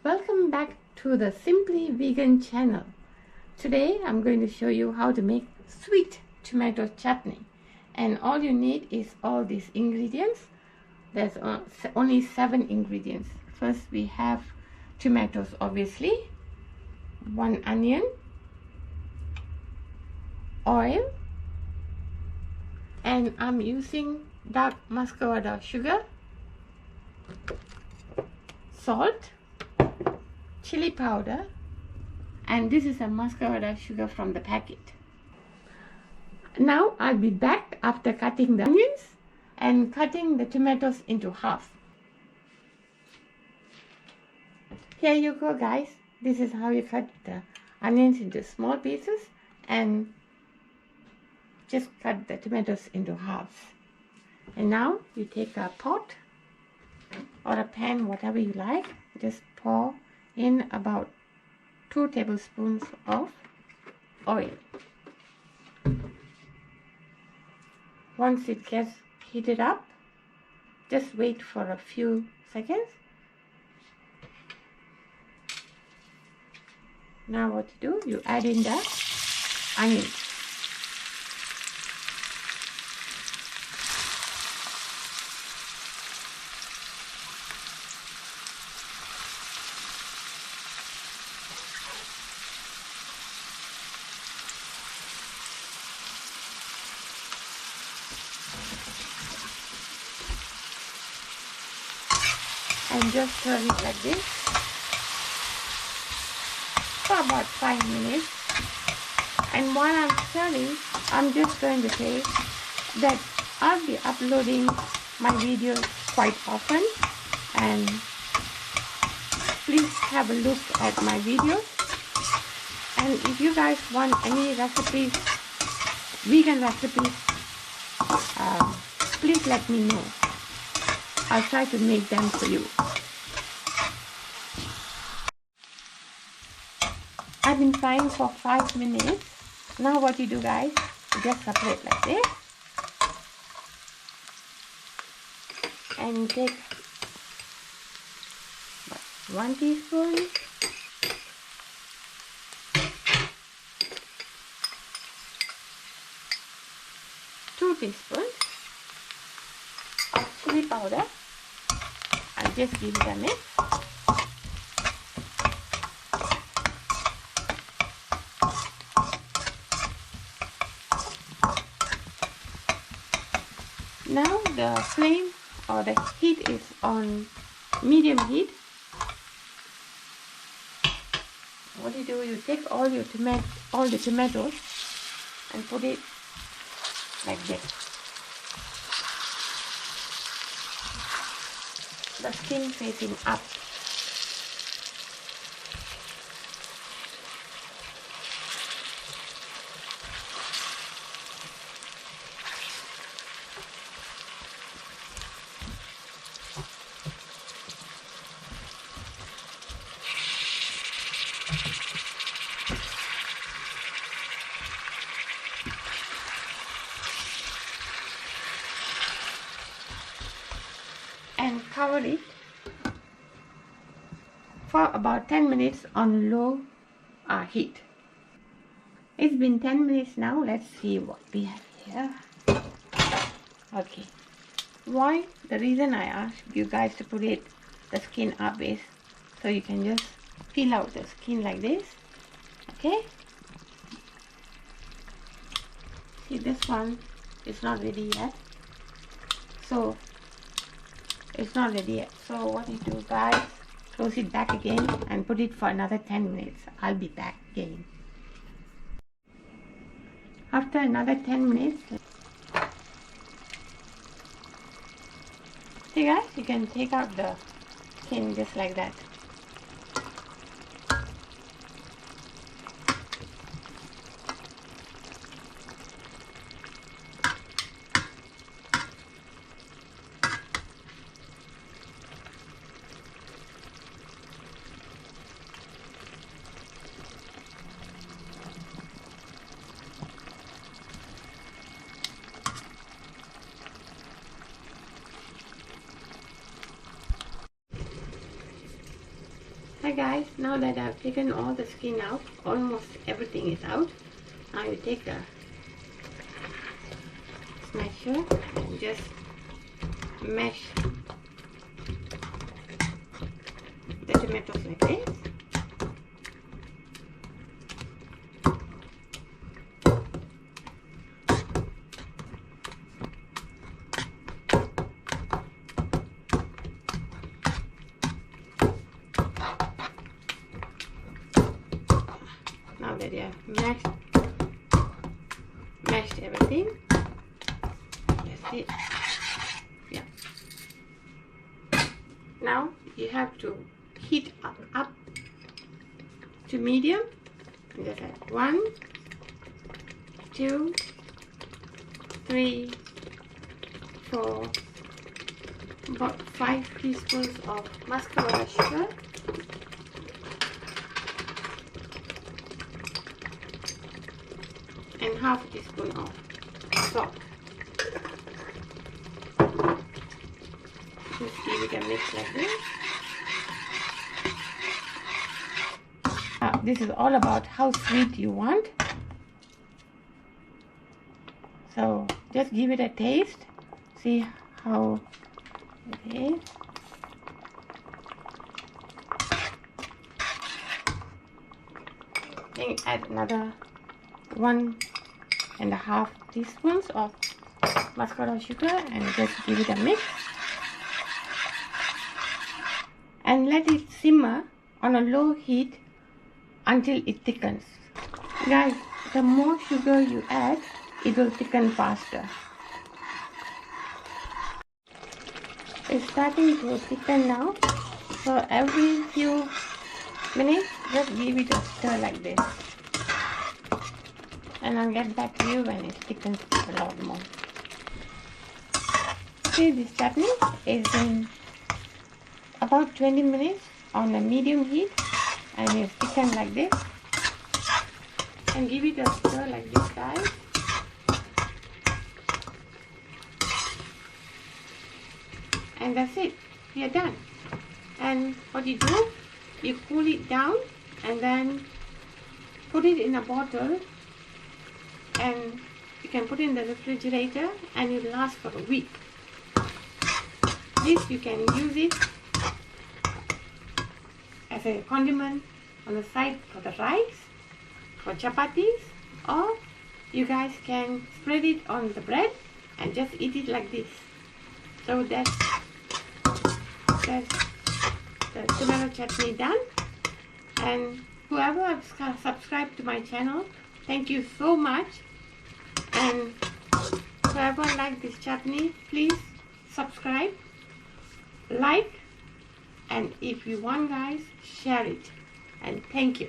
Welcome back to the Simply Vegan channel. Today I'm going to show you how to make sweet tomato chutney, and all you need is all these ingredients. There's only 7 ingredients. First we have tomatoes, obviously, 1 onion, oil, and I'm using dark muscovado sugar, salt, chili powder, and this is a muscovado sugar from the packet. Now I'll be back after cutting the onions and cutting the tomatoes into half. Here you go, guys. This is how you cut the onions into small pieces and just cut the tomatoes into halves. And now you take a pot or a pan, whatever you like, just pour in about 2 tablespoons of oil. Once it gets heated up, just wait for a few seconds. Now what you do, you add in the onions. And just stir it like this for about 5 minutes. And while I'm stirring, I'm just going to say that I'll be uploading my videos quite often, and please have a look at my videos. And if you guys want any recipes, vegan recipes, please let me know. I'll try to make them for you. I've been frying for 5 minutes. Now what you do, guys, you just separate like this. And you take 1 teaspoon, 2 teaspoons of chili powder. I'll just give it a mix. Now the flame or the heat is on medium heat. What you do, you take all the tomatoes and put it like this. The skin facing up. And cover it for about 10 minutes on low heat. It's been 10 minutes now. Let's see what we have here. Okay. Why? The reason I asked you guys to put the skin up is so you can just peel out the skin like this. Okay? See, this one is not ready yet. So it's not ready yet. So what you do, guys, close it back again and put it for another 10 minutes. I'll be back again. After another 10 minutes, see, guys, you can take out the skin just like that. Hi guys, now that I've taken all the skin out, almost everything is out. Now you take a smasher and just mash the tomatoes like this. Now that you have mashed everything, that's it. Yeah. Now you have to heat up to medium. And just add 1, 2, 3, 4, about 5 teaspoons of muscovado sugar. And half a teaspoon of salt. Just give it a mix like this. This is all about how sweet you want. So just give it a taste. See how it is. Then add another 1.5 teaspoons of muscovado sugar and just give it a mix and let it simmer on a low heat until it thickens. Guys, the more sugar you add, it will thicken faster. It's starting to thicken now, so every few minutes just give it a stir like this. And I'll get back to you when it thickens a lot more. See, this chutney is in about 20 minutes on a medium heat and it's thickened like this. And give it a stir like this, guys. And that's it. We are done. And what you do, you cool it down and then put it in a bottle. And you can put it in the refrigerator and it will last for a week. This you can use it as a condiment on the side for the rice, for chapatis, or you guys can spread it on the bread and just eat it like this. So that's the tomato chutney done. And whoever has subscribed to my channel, thank you so much. And whoever liked this chutney, please subscribe, like, and if you want, guys, share it. And thank you.